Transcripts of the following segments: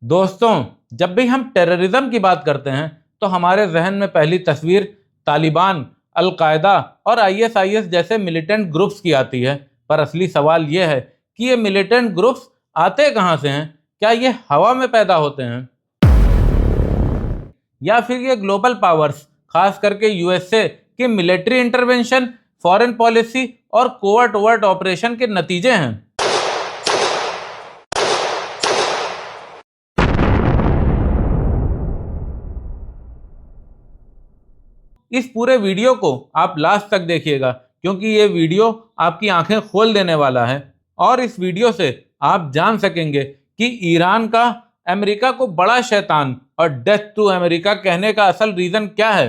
दोस्तों, जब भी हम टेररिज्म की बात करते हैं तो हमारे जहन में पहली तस्वीर तालिबान, अल-कायदा और आईएसआईएस जैसे मिलिटेंट ग्रुप्स की आती है। पर असली सवाल यह है कि ये मिलिटेंट ग्रुप्स आते कहाँ से हैं? क्या ये हवा में पैदा होते हैं या फिर ये ग्लोबल पावर्स, खास करके यूएसए की मिलिट्री इंटरवेंशन, फॉरेन पॉलिसी और कोवर्ट ओवर्ट ऑपरेशन के नतीजे हैं? इस पूरे वीडियो को आप लास्ट तक देखिएगा, क्योंकि ये वीडियो आपकी आंखें खोल देने वाला है। और इस वीडियो से आप जान सकेंगे कि ईरान का अमेरिका को बड़ा शैतान और डेथ टू अमेरिका कहने का असल रीजन क्या है।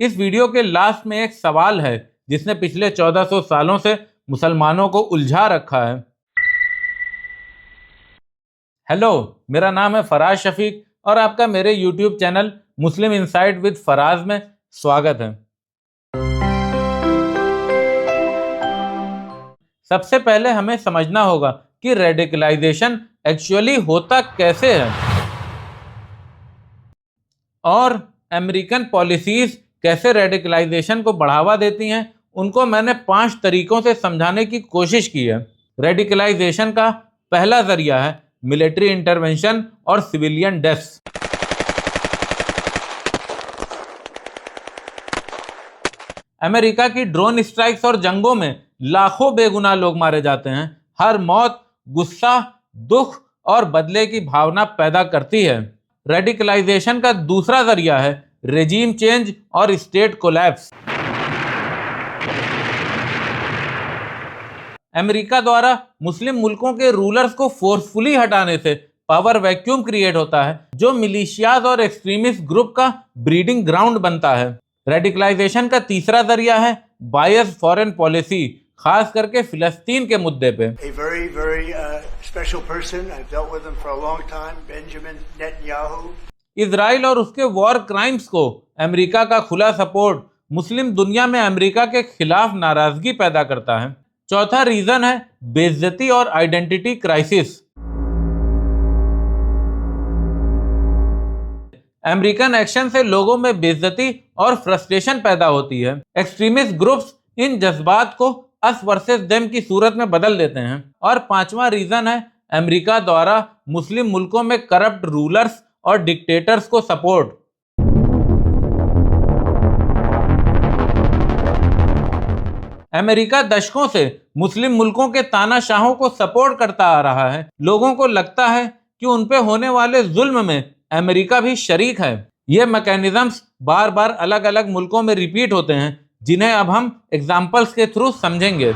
इस वीडियो के लास्ट में एक सवाल है जिसने पिछले 1400 सालों से मुसलमानों को उलझा रखा है। हेलो, मेरा नाम है फराज शफीक और आपका मेरे YouTube channel Muslim inside with Faraz में स्वागत है। सबसे पहले हमें समझना होगा कि रेडिकलाइजेशन एक्चुअली होता कैसे है और अमेरिकन पॉलिसीज कैसे रेडिकलाइजेशन को बढ़ावा देती हैं। उनको मैंने 5 तरीकों से समझाने की कोशिश की है। रेडिकलाइजेशन का पहला जरिया है मिलिट्री इंटरवेंशन और सिविलियन डेथ्स। अमेरिका की ड्रोन स्ट्राइक्स और जंगों में लाखों बेगुनाह लोग मारे जाते हैं। हर मौत गुस्सा, दुख और बदले की भावना पैदा करती है। रेडिकलाइजेशन का दूसरा जरिया है रेजीम चेंज और स्टेट कोलैप्स। अमेरिका द्वारा मुस्लिम मुल्कों के रूलर्स को फोर्सफुली हटाने से पावर वैक्यूम क्रिएट होता है, जो मिलिशियाज और एक्सट्रीमिस्ट ग्रुप का ब्रीडिंग ग्राउंड बनता है। रेडिकलाइजेशन का तीसरा जरिया है बायस फॉरेन पॉलिसी, खास करके फिलिस्तीन के मुद्दे पे। Special person. I've dealt with him for a long time, Benjamin Netanyahu. Israel और उसके वॉर क्राइम्स को अमेरिका का खुला सपोर्ट मुस्लिम दुनिया में अमेरिका के खिलाफ नाराजगी पैदा करता है। चौथा रीजन है बेइज्जती और आइडेंटिटी क्राइसिस। अमेरिकन एक्शन से लोगों में बेइज्जती और फ्रस्ट्रेशन पैदा होती है। एक्सट्रीमिस्ट ग्रुप्स इन जज्बात को अस वर्सेस देम की सूरत में बदल देते हैं। और पांचवा रीजन है अमेरिका द्वारा मुस्लिम मुल्कों में करप्ट रूलर्स और डिक्टेटर्स को सपोर्ट। अमेरिका दशकों से मुस्लिम मुल्कों के तानाशाहों को सपोर्ट करता आ रहा है। लोगों को लगता है कि उन पे होने वाले जुल्म में अमेरिका भी शरीक है। ये मैकेनिज्म्स बार बार अलग अलग मुल्कों में रिपीट होते हैं, जिन्हें अब हम एग्जाम्पल्स के थ्रू समझेंगे।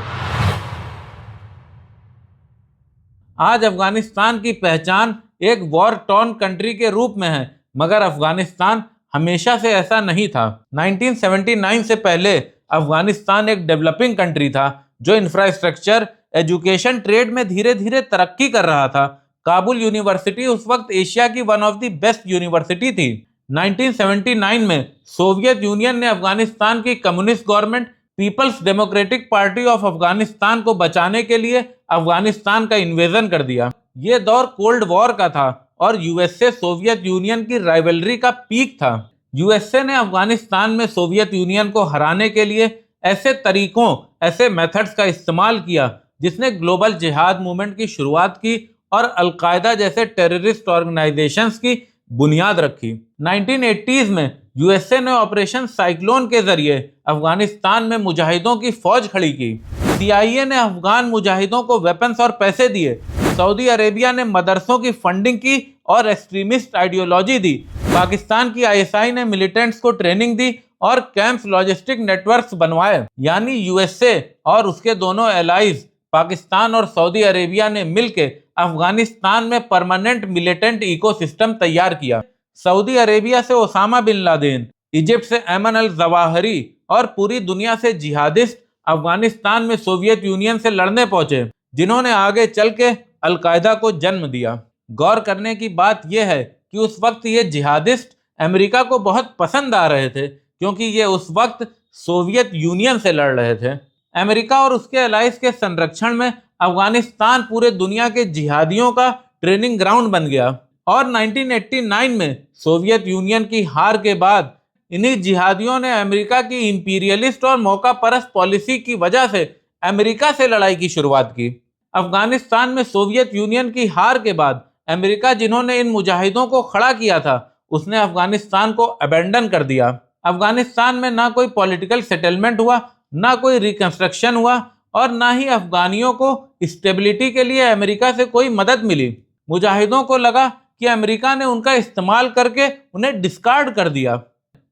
आज अफगानिस्तान की पहचान एक वॉर टॉर्न कंट्री के रूप में है, मगर अफगानिस्तान हमेशा से ऐसा नहीं था। 1979 से पहले अफगानिस्तान एक डेवलपिंग कंट्री था, जो इंफ्रास्ट्रक्चर, एजुकेशन, ट्रेड में धीरे धीरे तरक्की कर रहा था। काबुल यूनिवर्सिटी उस वक्त एशिया की one of the best university थी। 1979 में सोवियत यूनियन ने अफगानिस्तान की communist government People's Democratic Party of Afghanistan को बचाने के लिए अफगानिस्तान का इन्वेजन कर दिया। यह दौर कोल्ड वॉर का था और यूएसए सोवियत यूनियन की राइवलरी का पीक था। यूएसए ने अफगानिस्तान में सोवियत यूनियन को हराने के लिए ऐसे तरीकों, ऐसे मेथड्स का इस्तेमाल किया जिसने ग्लोबल जिहाद मूवमेंट की शुरुआत की और अल-कायदा जैसे टेररिस्ट ऑर्गेनाइजेशंस की बुनियाद रखी। 1980s में यूएसए ने ऑपरेशन साइक्लोन के जरिए अफगानिस्तान में मुजाहिदों की फौज खड़ी की। सीआईए ने अफगान मुजाहिदों को वेपन्स और पैसे दिए। सऊदी अरेबिया ने मदरसों की फंडिंग की और एक्सट्रीमिस्ट आइडियोलॉजी दी। पाकिस्तान की आईएसआई ने मिलिटेंट्स को ट्रेनिंग दी और कैंप्स, लॉजिस्टिक नेटवर्क्स बनवाए। यानी यूएसए और उसके दोनों एलाइज पाकिस्तान और सऊदी अरेबिया ने मिलकर अफगानिस्तान में परमानेंट मिलिटेंट इकोसिस्टम तैयार किया। सऊदी अरेबिया से ओसामा बिन लादेन, इजिप्ट से ऐमन अल जवाहरी और पूरी दुनिया से जिहादिस्ट अफगानिस्तान में सोवियत यूनियन से लड़ने पहुंचे, जिन्होंने आगे चल के अल-कायदा को जन्म दिया। गौर करने की बात यह है कि उस वक्त ये जिहादिस्ट अमेरिका को बहुत पसंद आ रहे थे, क्योंकि ये उस वक्त सोवियत यूनियन से लड़ रहे थे। अमेरिका और उसके अलाइज के संरक्षण में अफगानिस्तान पूरे दुनिया के जिहादियों का ट्रेनिंग ग्राउंड बन गया, और 1989 में सोवियत यूनियन की हार के बाद इन्हीं जिहादियों ने अमेरिका की इंपीरियलिस्ट और मौका परस्त पॉलिसी की वजह से अमेरिका से लड़ाई की शुरुआत की। अफगानिस्तान में सोवियत यूनियन की हार के बाद अमेरिका, जिन्होंने इन मुजाहिदों को खड़ा किया था, उसने अफगानिस्तान को अबेंडन कर दिया। अफगानिस्तान में ना कोई पॉलिटिकल सेटलमेंट हुआ, ना कोई रिकंस्ट्रक्शन हुआ, और ना ही अफगानियों को स्टेबिलिटी के लिए अमेरिका से कोई मदद मिली। मुजाहिदों को लगा कि अमेरिका ने उनका इस्तेमाल करके उन्हें डिस्कार्ड कर दिया।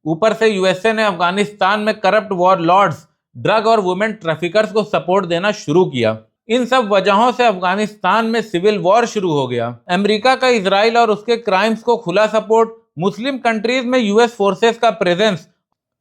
ऊपर से यूएसए ने अफगानिस्तान में करप्ट वॉर लॉर्ड्स, ड्रग और वुमेन ट्रैफिकर्स को सपोर्ट देना शुरू किया। इन सब वजहों से अफगानिस्तान में सिविल वॉर शुरू हो गया। अमेरिका का इजराइल और उसके क्राइम्स को खुला सपोर्ट, मुस्लिम कंट्रीज में यूएस फोर्सेस का प्रेजेंस,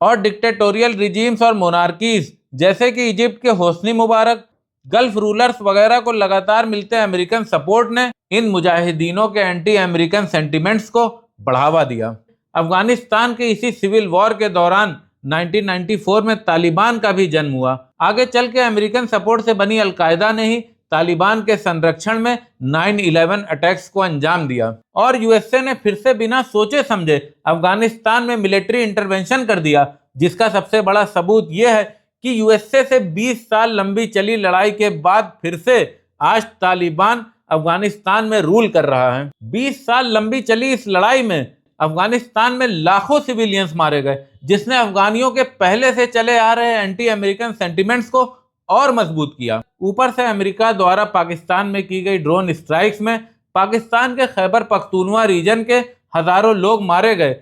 और डिक्टेटोरियल रिजीम्स और मोनार्कीज जैसे कि इजिप्ट के होस्नी मुबारक, गल्फ रूलर्स वगैरह को लगातार मिलते अमेरिकन सपोर्ट ने इन मुजाहिदीनों के एंटी अमेरिकन सेंटिमेंट्स को बढ़ावा दिया। अफगानिस्तान के इसी सिविल वॉर के दौरान 1994 में तालिबान का भी जन्म हुआ। आगे चल के अमेरिकन सपोर्ट से बनी अलकायदा ने ही तालिबान के संरक्षण में 9/11 अटैक्स को अंजाम दिया, और यूएसए ने फिर से बिना सोचे समझे अफगानिस्तान में मिलिट्री इंटरवेंशन कर दिया, जिसका सबसे बड़ा सबूत यह है कि यूएसए से 20 साल लंबी चली लड़ाई के बाद फिर से आज तालिबान अफगानिस्तान में रूल कर रहा है। 20 साल लंबी चली इस लड़ाई में अफगानिस्तान में लाखों सिविलियंस मारे गए, जिसने अफगानियों के पहले से चले आ रहे एंटी अमेरिकन सेंटिमेंट्स को और मजबूत किया। ऊपर से अमेरिका द्वारा पाकिस्तान में की गई ड्रोन स्ट्राइक्स में पाकिस्तान के खैबर पख्तूनवा रीजन के हजारों लोग मारे गए,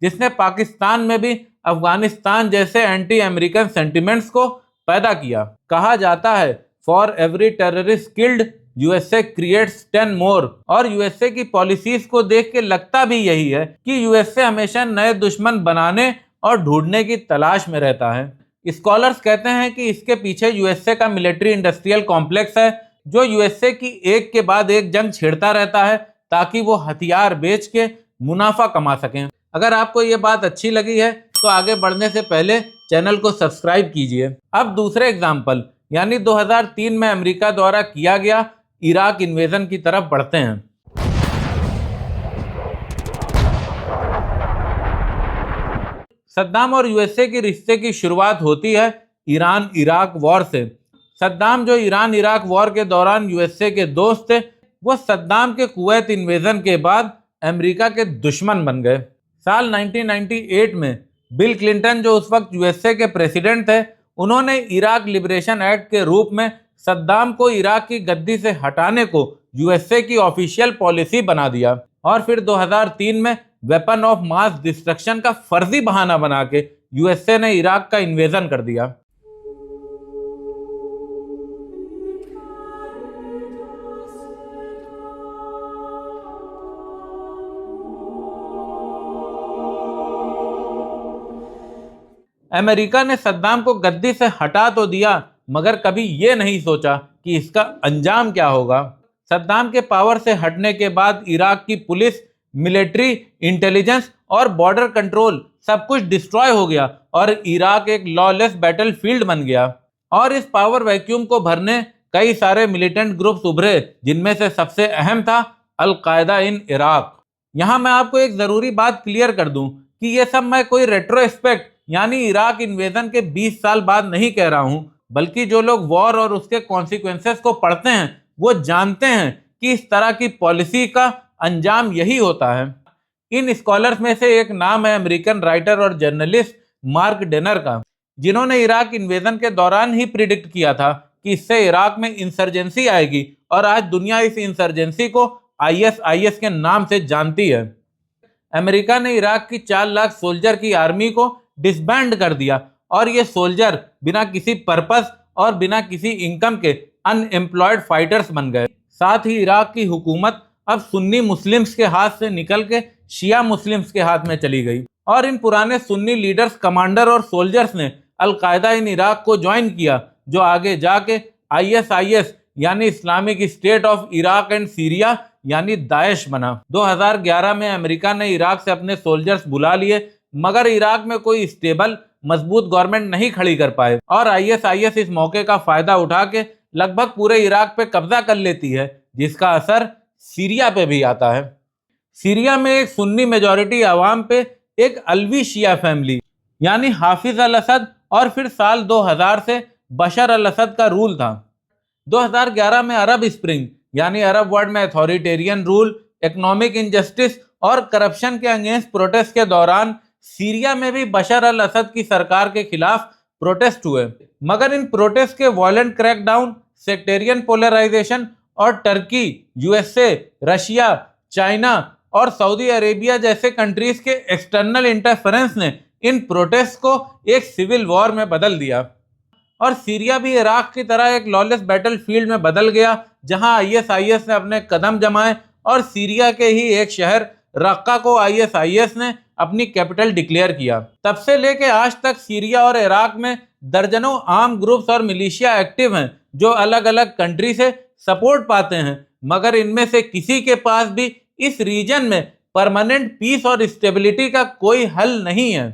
जिसने पाकिस्तान में भी अफगानिस्तान जैसे एंटी अमेरिकन सेंटिमेंट्स को पैदा किया। कहा जाता है, for every terrorist killed USA creates 10 मोर, और यूएसए की पॉलिसीज को देख के लगता भी यही है कि यूएसए हमेशा नए दुश्मन बनाने और ढूंढने की तलाश में रहता है। स्कॉलर्स कहते हैं कि इसके पीछे यूएसए का मिलिट्री इंडस्ट्रियल कॉम्प्लेक्स है, जो यूएसए की एक के बाद एक जंग छेड़ता रहता है ताकि वो हथियार बेच के मुनाफा कमा सकें। अगर आपको ये बात अच्छी लगी है तो आगे बढ़ने से पहले चैनल को सब्सक्राइब कीजिए। अब दूसरे एग्जाम्पल यानी 2003 में अमेरिका द्वारा किया गया इराक इन्वेजन की तरफ बढ़ते हैं। सद्दाम और यूएसए की रिश्ते की शुरुआत होती है ईरान इराक वॉर से। सद्दाम, जो ईरान इराक वॉर के दौरान यूएसए के दोस्त थे, वो सद्दाम के कुवैत इन्वेजन के बाद अमेरिका के दुश्मन बन गए। साल 1998 में बिल क्लिंटन, जो उस वक्त यूएसए के प्रेसिडेंट थे, उन्होंने इराक लिबरेशन एक्ट के रूप में सद्दाम को इराक की गद्दी से हटाने को यूएसए की ऑफिशियल पॉलिसी बना दिया, और फिर 2003 में वेपन ऑफ मास डिस्ट्रक्शन का फर्जी बहाना बना के यूएसए ने इराक का इन्वेजन कर दिया। अमेरिका ने सद्दाम को गद्दी से हटा तो दिया, मगर कभी ये नहीं सोचा कि इसका अंजाम क्या होगा। सद्दाम के पावर से हटने के बाद इराक की पुलिस, मिलिट्री, इंटेलिजेंस और बॉर्डर कंट्रोल सब कुछ डिस्ट्रॉय हो गया, और इराक एक लॉलेस बैटलफील्ड बन गया। और इस पावर वैक्यूम को भरने कई सारे मिलिटेंट ग्रुप्स उभरे, जिनमें से सबसे अहम था अल-कायदा इन इराक। यहाँ मैं आपको एक ज़रूरी बात क्लियर कर दूं कि ये सब मैं कोई रेट्रोस्पेक्ट यानी इराक इन्वेजन के 20 साल बाद नहीं कह रहा हूँ, बल्कि जो लोग वॉर और उसके कॉन्सिक्वेंसेस को पढ़ते हैं वो जानते हैं कि इस तरह की पॉलिसी का अंजाम यही होता है। इन स्कॉलर्स में से एक नाम है अमेरिकन राइटर और जर्नलिस्ट मार्क डेनर का, जिन्होंने इराक इन्वेजन के दौरान ही प्रिडिक्ट किया था कि इससे इराक में इंसर्जेंसी आएगी, और आज दुनिया इस इंसर्जेंसी को ISIS के नाम से जानती है। अमेरिका ने इराक की 4 लाख सोल्जर की आर्मी को डिसबैंड कर दिया, और ये सोल्जर बिना किसी पर्पस और बिना किसी इनकम के अनएम्प्लॉयड फाइटर्स बन गए। साथ ही इराक की हुकूमत अब सुन्नी मुस्लिम्स के हाथ से निकल के शिया मुस्लिम्स के हाथ में चली गई, और इन पुराने सुन्नी लीडर्स, कमांडर और सोल्जर्स ने अल-कायदा इन इराक को ज्वाइन किया, जो आगे जाके ISIS यानी Islamic state of Iraq and Syria यानी दाइश बना। 2011 में अमेरिका ने इराक से अपने सोल्जर्स बुला लिए, मगर इराक में कोई स्टेबल मजबूत गवर्नमेंट नहीं खड़ी कर पाए और आईएसआईएस इस मौके का फायदा उठा के लगभग पूरे इराक पे कब्जा कर लेती है, जिसका असर सीरिया पे भी आता है। सीरिया में एक सुन्नी मेजॉरिटी अवाम पे एक अलवी शिया फैमिली यानी हाफिज अल असद और फिर साल 2000 से बशर अल असद का रूल था। 2011 में अरब स्प्रिंग यानी अरब वर्ल्ड में अथॉरिटेरियन रूल, इकोनॉमिक इनजस्टिस और करप्शन के अगेंस्ट प्रोटेस्ट के दौरान सीरिया में भी बशर अल असद की सरकार के खिलाफ प्रोटेस्ट हुए, मगर इन प्रोटेस्ट के वायलेंट क्रैकडाउन, सेक्टेरियन पोलराइजेशन और टर्की, यूएसए, रशिया, चाइना और सऊदी अरेबिया जैसे कंट्रीज के एक्सटर्नल इंटरफेरेंस ने इन प्रोटेस्ट को एक सिविल वॉर में बदल दिया और सीरिया भी इराक की तरह एक लॉलेस बैटलफील्ड में बदल गया, जहां आईएसआईएस ने अपने कदम जमाए और सीरिया के ही एक शहर रक्का को आईएसआईएस ने अपनी कैपिटल डिक्लेयर किया। तब से लेके आज तक सीरिया और इराक में दर्जनों आर्म ग्रुप्स और मिलिशिया एक्टिव हैं जो अलग अलग कंट्री से सपोर्ट पाते हैं, मगर इनमें से किसी के पास भी इस रीजन में परमानेंट पीस और स्टेबिलिटी का कोई हल नहीं है।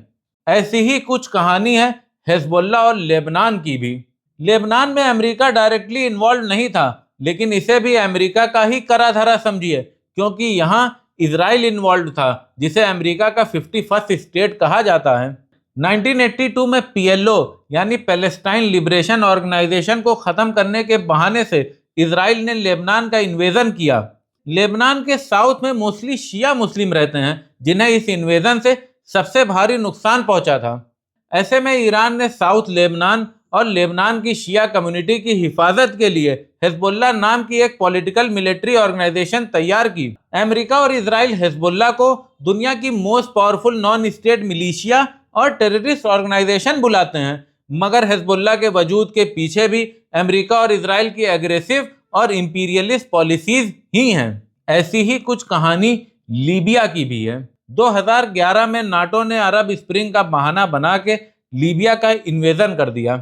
ऐसी ही कुछ कहानी है हिजबुल्लाह और लेबनान की भी। लेबनान में अमेरिका डायरेक्टली इन्वॉल्व नहीं था, लेकिन इसे भी अमेरिका का ही करा धरा समझिए, क्योंकि यहाँ इजराइल इन्वॉल्व था, जिसे अमेरिका का 51st स्टेट कहा जाता है। 1982 में पीएलओ यानी पैलेस्टाइन लिबरेशन ऑर्गेनाइजेशन को खत्म करने के बहाने से इजराइल ने लेबनान का इन्वेजन किया। लेबनान के साउथ में मोस्टली शिया मुस्लिम रहते हैं, जिन्हें इस इन्वेजन से सबसे भारी नुकसान पहुंचा था। ऐसे में ईरान ने साउथ लेबनान और लेबनान की शिया कम्युनिटी की हिफाजत के लिए हिजबुल्लाह नाम की एक पॉलिटिकल मिलिट्री ऑर्गेनाइजेशन तैयार की। अमेरिका और इजराइल हिजबुल्लाह को दुनिया की most powerful non state militia और टेररिस्ट ऑर्गेनाइजेशन बुलाते हैं, मगर हिजबुल्लाह के वजूद के पीछे भी अमेरिका और इजराइल की एग्रेसिव और इंपीरियलिस्ट पॉलिसीज ही हैं। ऐसी ही कुछ कहानी लीबिया की भी है। 2011 में नाटो ने अरब स्प्रिंग का बहाना बना के लीबिया का इन्वेजन कर दिया।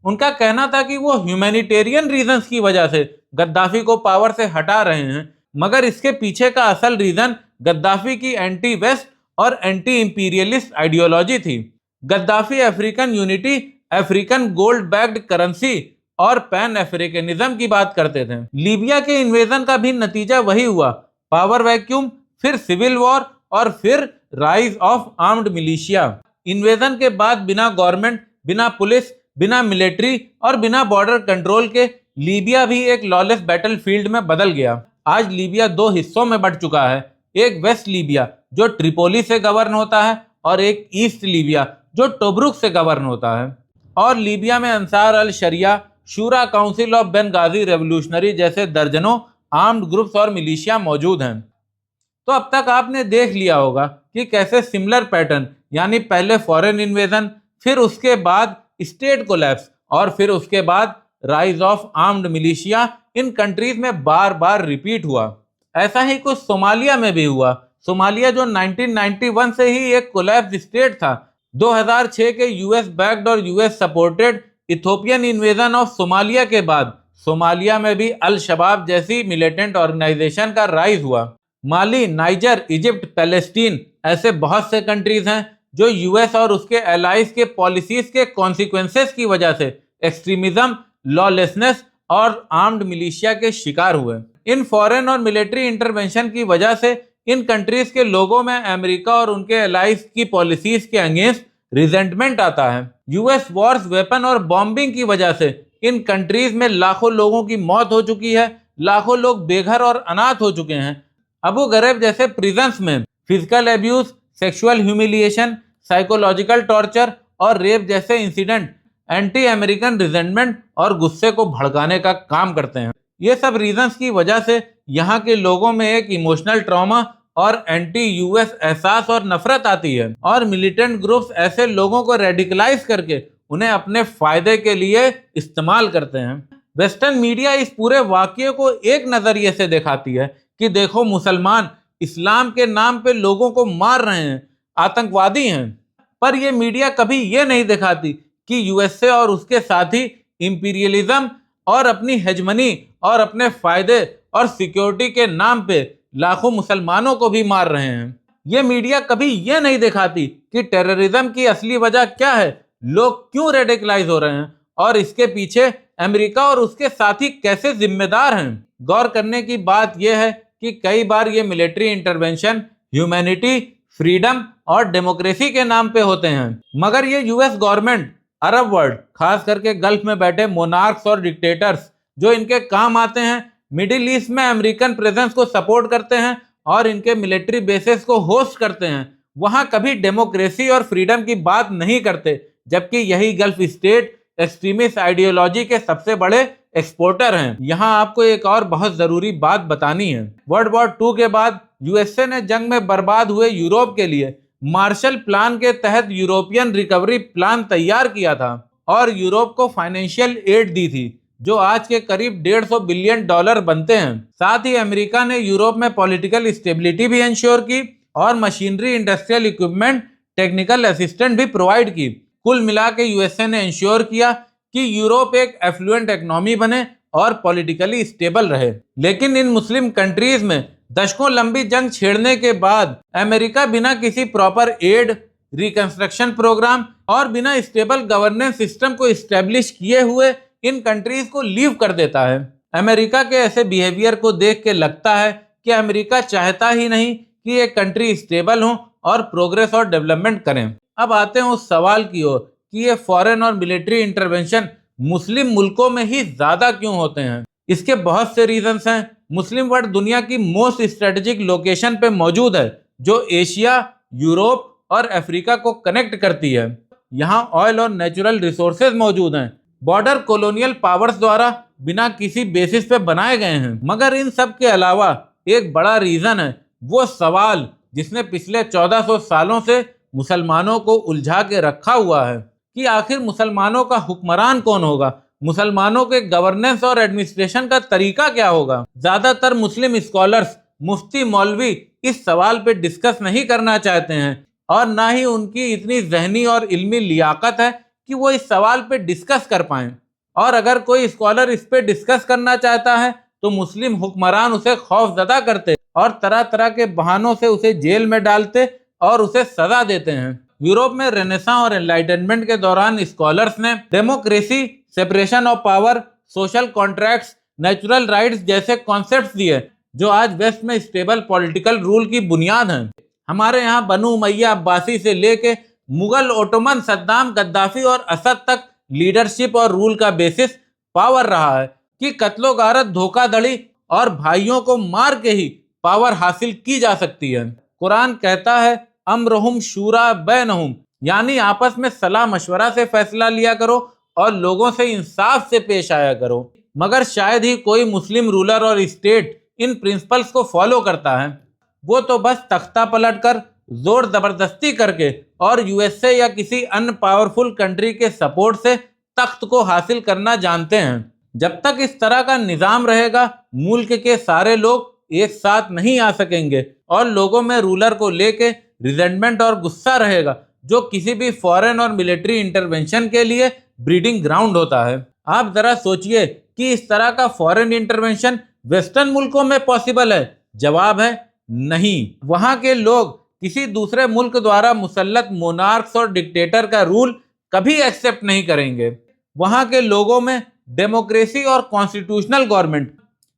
उनका कहना था कि वो ह्यूमैनिटेरियन रीजंस की वजह से गद्दाफी को पावर से हटा रहे हैं, मगर इसके पीछे का असल रीजन गद्दाफी की एंटी वेस्ट और एंटी इंपीरियलिस्ट आइडियोलॉजी थी। Gaddafi African unity, African gold backed currency और पैन अफ्रीकनिज्म की बात करते थे। लीबिया के इन्वेजन का भी नतीजा वही हुआ, पावर वैक्यूम, फिर सिविल वॉर और फिर rise of armed militia. Invasion के बाद बिना गवर्नमेंट, बिना पुलिस, बिना मिलिट्री और बिना बॉर्डर कंट्रोल के लीबिया भी एक लॉलेस बैटलफील्ड में बदल गया। आज लीबिया दो हिस्सों में बंट चुका है, एक वेस्ट लीबिया जो ट्रिपोली से गवर्न होता है और एक ईस्ट लीबिया जो टोब्रुक से गवर्न होता है। और लीबिया में अंसार अल शरिया, शूरा काउंसिल ऑफ बेनगाजी रेवोल्यूशनरी जैसे दर्जनों आर्म्ड ग्रुप्स और मिलिशिया मौजूद हैं। तो अब तक आपने देख लिया होगा कि कैसे सिमिलर पैटर्न यानी पहले फॉरेन इन्वेजन, फिर उसके बाद स्टेट कोलैप्स और फिर उसके बाद rise of armed militia in countries में बार बार रिपीट हुआ। ऐसा ही कुछ सोमालिया में भी हुआ। सोमालिया जो 1991 से ही एक कोलैप्स स्टेट था, 2006 के यूएस बैक्ड और US supported Ethiopian invasion of Somalia के बाद सोमालिया में भी अल शबाब जैसी मिलिटेंट ऑर्गेनाइजेशन का राइज हुआ। माली, नाइजर, इजिप्ट, पैलेस्टीन ऐसे बहुत से कंट्रीज हैं जो यूएस और उसके एलाइज के पॉलिसीज के कॉन्सिक्वेंसेस की वजह से एक्सट्रीमिज्म, लॉलेसनेस और आर्म्ड मिलिशिया के शिकार हुए। इन फॉरेन और मिलिट्री इंटरवेंशन की वजह से इन कंट्रीज के लोगों में अमेरिका और उनके एलाइज की पॉलिसीज के अगेंस्ट रिजेंटमेंट आता है। यूएस वॉर्स, वेपन और बॉम्बिंग की वजह से इन कंट्रीज में लाखों लोगों की मौत हो चुकी है, लाखों लोग बेघर और अनाथ हो चुके हैं। अबू गरीब जैसे प्रिजन्स में physical abuse, sexual humiliation, psychological torture और रेप जैसे इंसिडेंट एंटी अमेरिकन रिजेंटमेंट और गुस्से को भड़काने का काम करते हैं। ये सब रीजंस की वजह से यहाँ के लोगों में एक इमोशनल ट्रॉमा और एंटी यूएस एहसास और नफरत आती है, और मिलिटेंट ग्रुप्स ऐसे लोगों को रेडिकलाइज करके उन्हें अपने फायदे के लिए इस्तेमाल करते हैं। वेस्टर्न मीडिया इस पूरे वाकये को एक नजरिए से दिखाती है कि देखो मुसलमान इस्लाम के नाम पे लोगों को मार रहे हैं, आतंकवादी हैं, पर यह मीडिया कभी ये नहीं दिखाती कि यूएसए और उसके साथी इंपीरियलिज्म और अपनी हेजमनी और अपने फायदे और सिक्योरिटी के नाम पे लाखों मुसलमानों को भी मार रहे हैं। ये मीडिया कभी ये नहीं दिखाती कि टेररिज्म की असली वजह क्या है, लोग क्यों रेडिकलाइज हो रहे हैं और इसके पीछे अमेरिका और उसके साथी कैसे जिम्मेदार हैं। गौर करने की बात यह है कि कई बार ये मिलिट्री इंटरवेंशन ह्यूमैनिटी, फ्रीडम और डेमोक्रेसी के नाम पे होते हैं, मगर ये यूएस गवर्नमेंट, अरब वर्ल्ड, खास करके गल्फ में बैठे मोनार्क्स और डिक्टेटर्स जो इनके काम आते हैं, मिडिल ईस्ट में अमेरिकन प्रेजेंस को सपोर्ट करते हैं और इनके मिलिट्री बेसेस को होस्ट करते हैं, वहां कभी डेमोक्रेसी और फ्रीडम की बात नहीं करते, जबकि यही गल्फ स्टेट एक्सट्रीमिस्ट आइडियोलॉजी के सबसे बड़े एक्सपोर्टर हैं। यहाँ आपको एक और बहुत जरूरी बात बतानी है। वर्ल्ड वॉर 2 के बाद यूएसए ने जंग में बर्बाद हुए यूरोप के लिए मार्शल प्लान के तहत यूरोपियन रिकवरी प्लान तैयार किया था और यूरोप को फाइनेंशियल एड दी थी, जो आज के करीब $150 बिलियन बनते हैं। साथ ही अमेरिका ने यूरोप में पॉलिटिकल स्टेबिलिटी भी इंश्योर की और machinery, industrial equipment, technical assistant भी प्रोवाइड की। कुल मिला के यूएसए ने इंश्योर किया कि यूरोप एक एफ्लुएंट इकोनॉमी बने और पॉलिटिकली स्टेबल रहे। लेकिन इन मुस्लिम कंट्रीज में दशकों लंबी जंग छेड़ने के बाद अमेरिका बिना किसी प्रॉपर एड, रिकंस्ट्रक्शन प्रोग्राम और बिना स्टेबल गवर्नेंस सिस्टम को इस्टेब्लिश किए हुए इन कंट्रीज को लीव कर देता है। अमेरिका के ऐसे बिहेवियर को देख के लगता है कि अमेरिका चाहता ही नहीं कि ये कंट्री स्टेबल हो और प्रोग्रेस और डेवलपमेंट करें। अब आते हैं उस सवाल की ओर कि ये फॉरेन और मिलिट्री इंटरवेंशन मुस्लिम मुल्कों में ही ज्यादा क्यों होते हैं। इसके बहुत से रीजंस हैं। मुस्लिम वर्ल्ड दुनिया की मोस्ट स्ट्रेटेजिक लोकेशन पे मौजूद है, जो एशिया, यूरोप और अफ्रीका को कनेक्ट करती है। यहाँ ऑयल और नेचुरल रिसोर्सेज मौजूद हैं। बॉर्डर कोलोनियल पावर्स द्वारा बिना किसी बेसिस पे बनाए गए हैं। मगर इन सब के अलावा एक बड़ा रीजन है, वो सवाल जिसने पिछले 1400 सालों से मुसलमानों को उलझा के रखा हुआ है कि आखिर मुसलमानों का हुक्मरान कौन होगा, मुसलमानों के गवर्नेंस और एडमिनिस्ट्रेशन का तरीका क्या होगा। ज्यादातर मुस्लिम स्कॉलर्स, मुफ्ती, मौलवी इस सवाल पे डिस्कस नहीं करना चाहते हैं और ना ही उनकी इतनी जहनी और इल्मी लियाकत है कि वो इस सवाल पे डिस्कस कर पाएं। और अगर कोई स्कॉलर इस पे डिस्कस करना चाहता है तो मुस्लिम हुक्मरान उसे खौफजदा करते और तरह तरह के बहानों से उसे जेल में डालते और उसे सजा देते हैं। यूरोप में रेनेसां और एनलाइटनमेंट के दौरान स्कॉलर्स ने democracy, separation of power, social contracts, natural rights जैसे कॉन्सेप्ट्स दिए, जो आज वेस्ट में स्टेबल पॉलिटिकल रूल की बुनियाद हैं। हमारे यहाँ बनु उमैया अब्बासी से लेके मुगल, ओटोमन, सद्दाम, गद्दाफी और असद तक लीडरशिप और रूल का बेसिस पावर रहा है कि कत्लो गारत, धोखाधड़ी और भाइयों को मार के ही पावर हासिल की जा सकती है। कुरान कहता है अमरहुम शूरा बैनहुम, यानी आपस में सलाह मशवरा से फैसला लिया करो और लोगों से इंसाफ से पेश आया करो। मगर शायद ही कोई मुस्लिम रूलर और स्टेट इन प्रिंसिपल्स को फॉलो करता है। वो तो बस तख्ता पलटकर, जोर जबरदस्ती करके और यूएसए या किसी अन्य पावरफुल कंट्री के सपोर्ट से तख्त को हासिल करना जानते हैं। जब तक इस तरह का निजाम रहेगा, मुल्क के सारे लोग एक साथ नहीं आ सकेंगे और लोगों में रूलर को लेके रिजेंटमेंट और गुस्सा रहेगा, जो किसी भी फॉरेन और मिलिट्री इंटरवेंशन के लिए ब्रीडिंग ग्राउंड होता है। आप जरा सोचिए कि इस तरह का फॉरेन इंटरवेंशन वेस्टर्न मुल्कों में पॉसिबल है? जवाब है नहीं। वहां के लोग किसी दूसरे मुल्क द्वारा मुसल्लत मोनार्क्स और डिक्टेटर का रूल कभी एक्सेप्ट नहीं करेंगे। वहां के लोगों में डेमोक्रेसी और कॉन्स्टिट्यूशनल गवर्नमेंट,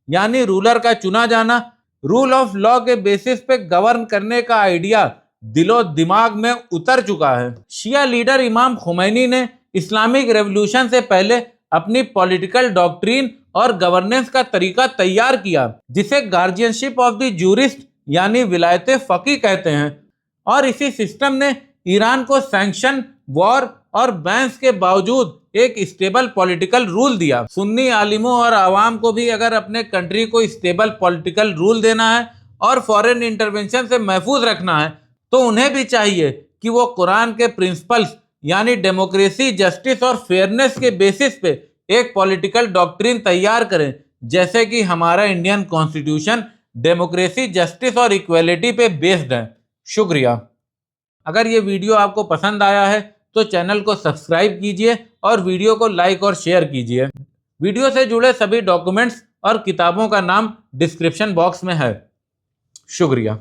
यानी रूलर का चुना जाना, रूल ऑफ लॉ के बेसिस पे गवर्न करने का आइडिया दिलो दिमाग में उतर चुका है। शिया लीडर इमाम खुमैनी ने इस्लामिक रेवोल्यूशन से पहले अपनी पॉलिटिकल डॉक्ट्रीन और गवर्नेंस का तरीका तैयार किया, जिसे गार्जियनशिप ऑफ द जूरिस्ट यानी विलायत फकी कहते हैं। और इसी सिस्टम ने ईरान को सैंक्शन, वॉर और बैन्स के बावजूद एक स्टेबल पॉलिटिकल रूल दिया। सुन्नी आलिमों और आवाम को भी अगर अपने कंट्री को स्टेबल पॉलिटिकल रूल देना है और फॉरेन इंटरवेंशन से महफूज रखना है, तो उन्हें भी चाहिए कि वो कुरान के प्रिंसिपल्स यानी डेमोक्रेसी, जस्टिस और फेयरनेस के बेसिस पे एक पॉलिटिकल डॉक्ट्रिन तैयार करें, जैसे कि हमारा इंडियन कॉन्स्टिट्यूशन डेमोक्रेसी, जस्टिस और इक्वलिटी पे बेस्ड है। शुक्रिया। अगर ये वीडियो आपको पसंद आया है तो चैनल को सब्सक्राइब कीजिए और वीडियो को लाइक और शेयर कीजिए। वीडियो से जुड़े सभी डॉक्यूमेंट्स और किताबों का नाम डिस्क्रिप्शन बॉक्स में है। शुक्रिया।